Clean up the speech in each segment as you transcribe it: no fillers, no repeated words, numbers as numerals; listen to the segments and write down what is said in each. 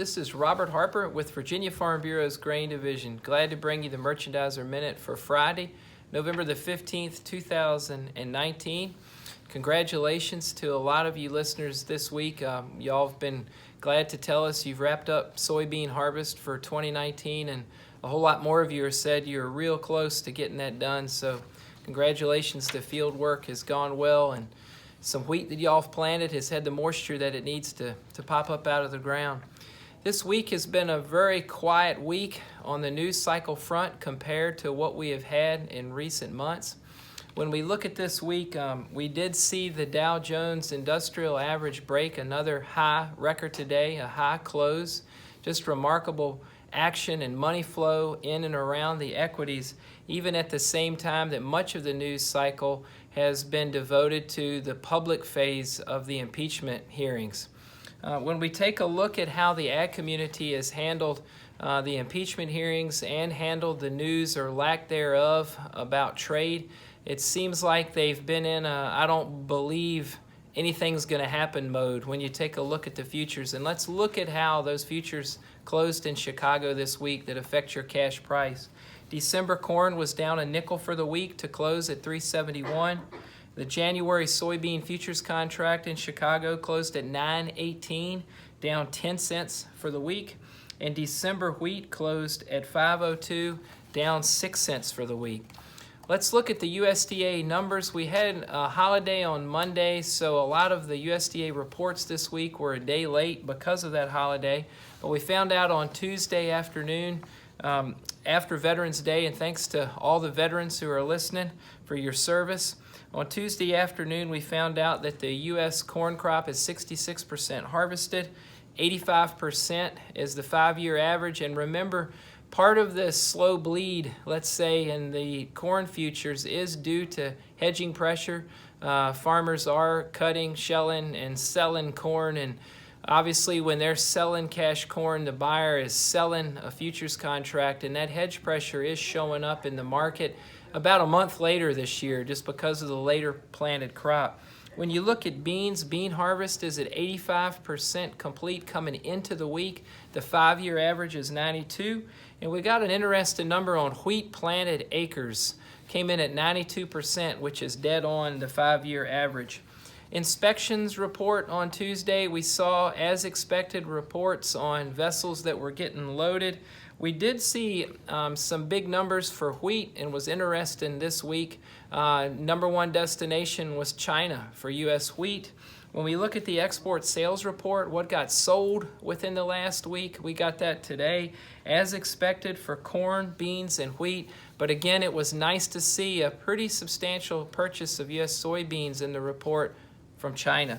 This is Robert Harper with Virginia Farm Bureau's Grain Division. Glad to bring you the Merchandiser Minute for Friday, November the 15th, 2019. Congratulations to a lot of you listeners this week. Y'all have been glad to tell us you've wrapped up soybean harvest for 2019, and a whole lot more of you have said you're real close to getting that done. So congratulations, the field work has gone well, and some wheat that y'all have planted has had the moisture that it needs to pop up out of the ground. This week has been a very quiet week on the news cycle front compared to what we have had in recent months. When we look at this week, we did see the Dow Jones Industrial Average break another high record today, a high close. Just remarkable action and money flow in and around the equities, even at the same time that much of the news cycle has been devoted to the public phase of the impeachment hearings. When we take a look at how the ag community has handled the impeachment hearings and handled the news or lack thereof about trade, it seems like they've been in a I don't believe anything's going to happen mode when you take a look at the futures. And let's look at how those futures closed in Chicago this week that affect your cash price. December corn was down a nickel for the week to close at $3.71. The January soybean futures contract in Chicago closed at $9.18, down 10 cents for the week. And December wheat closed at $5.02, down 6 cents for the week. Let's look at the USDA numbers. We had a holiday on Monday, so a lot of the USDA reports this week were a day late because of that holiday. But we found out on Tuesday afternoon, after Veterans Day, and thanks to all the veterans who are listening for your service. On Tuesday afternoon, we found out that the U.S. corn crop is 66% harvested, 85% is the 5-year average. And remember, part of this slow bleed, let's say, in the corn futures is due to hedging pressure. Farmers are cutting, shelling, and selling corn, and obviously, when they're selling cash corn, the buyer is selling a futures contract, and that hedge pressure is showing up in the market about a month later this year just because of the later planted crop. When you look at beans, bean harvest is at 85% complete coming into the week. The 5-year average is 92. And we got an interesting number on wheat planted acres. Came in at 92%, which is dead on the 5-year average. Inspections report on Tuesday, we saw, as expected, reports on vessels that were getting loaded. We did see some big numbers for wheat, and was interesting this week. Number one destination was China for U.S. wheat. When we look at the export sales report, what got sold within the last week, we got that today, as expected for corn, beans, and wheat. But again, it was nice to see a pretty substantial purchase of U.S. soybeans in the report from China.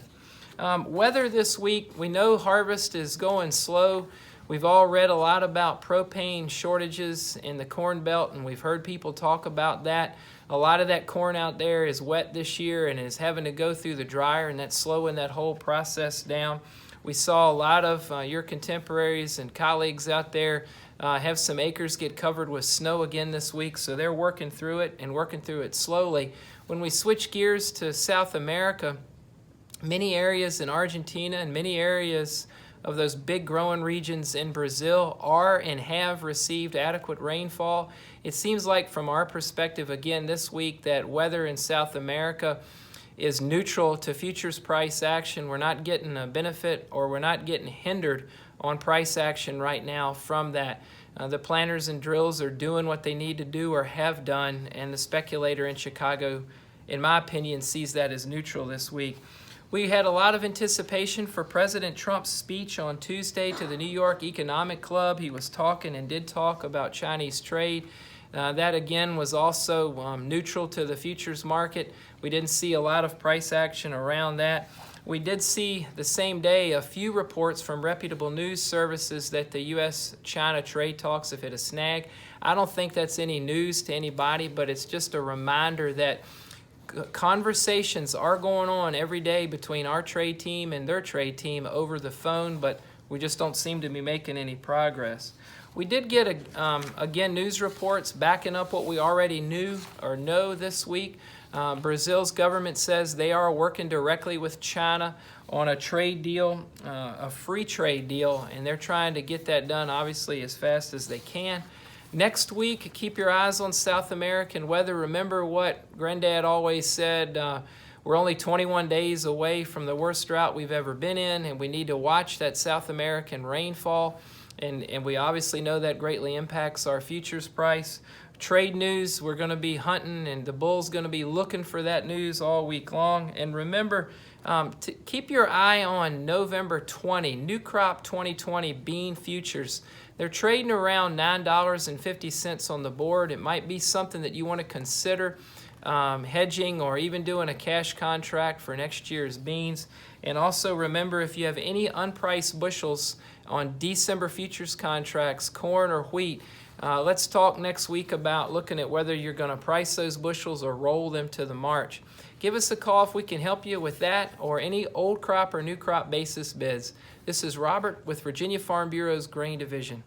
Weather this week, we know harvest is going slow. We've all read a lot about propane shortages in the Corn Belt, and we've heard people talk about that. A lot of that corn out there is wet this year and is having to go through the dryer, and that's slowing that whole process down. We saw a lot of your contemporaries and colleagues out there have some acres get covered with snow again this week, so they're working through it and working through it slowly. When we switch gears to South America, many areas in Argentina and many areas of those big growing regions in Brazil are and have received adequate rainfall. It seems like from our perspective, again, this week, that weather in South America is neutral to futures price action. We're not getting a benefit, or we're not getting hindered on price action right now from that. The planters and drills are doing what they need to do or have done, and the speculator in Chicago, in my opinion, sees that as neutral this week. We had a lot of anticipation for President Trump's speech on Tuesday to the New York Economic Club. He was talking and did talk about Chinese trade. That again was also neutral to the futures market. We didn't see a lot of price action around that. We did see the same day a few reports from reputable news services that the U.S.-China trade talks have hit a snag. I don't think that's any news to anybody, but it's just a reminder that conversations are going on every day between our trade team and their trade team over the phone, but we just don't seem to be making any progress. We did get, again, news reports backing up what we already knew or know this week. Brazil's government says they are working directly with China on a trade deal, a free trade deal, and they're trying to get that done, obviously, as fast as they can. Next week, keep your eyes on South American weather. Remember what Granddad always said, we're only 21 days away from the worst drought we've ever been in, and we need to watch that South American rainfall. And we obviously know that greatly impacts our futures price. Trade news, we're going to be hunting, and the bull's going to be looking for that news all week long. And remember, to keep your eye on November 20, New Crop 2020 bean futures. They're trading around $9.50 on the board. It might be something that you want to consider hedging or even doing a cash contract for next year's beans. And also remember, if you have any unpriced bushels on December futures contracts, corn or wheat, let's talk next week about looking at whether you're going to price those bushels or roll them to the March. Give us a call if we can help you with that or any old crop or new crop basis bids. This is Robert with Virginia Farm Bureau's Grain Division.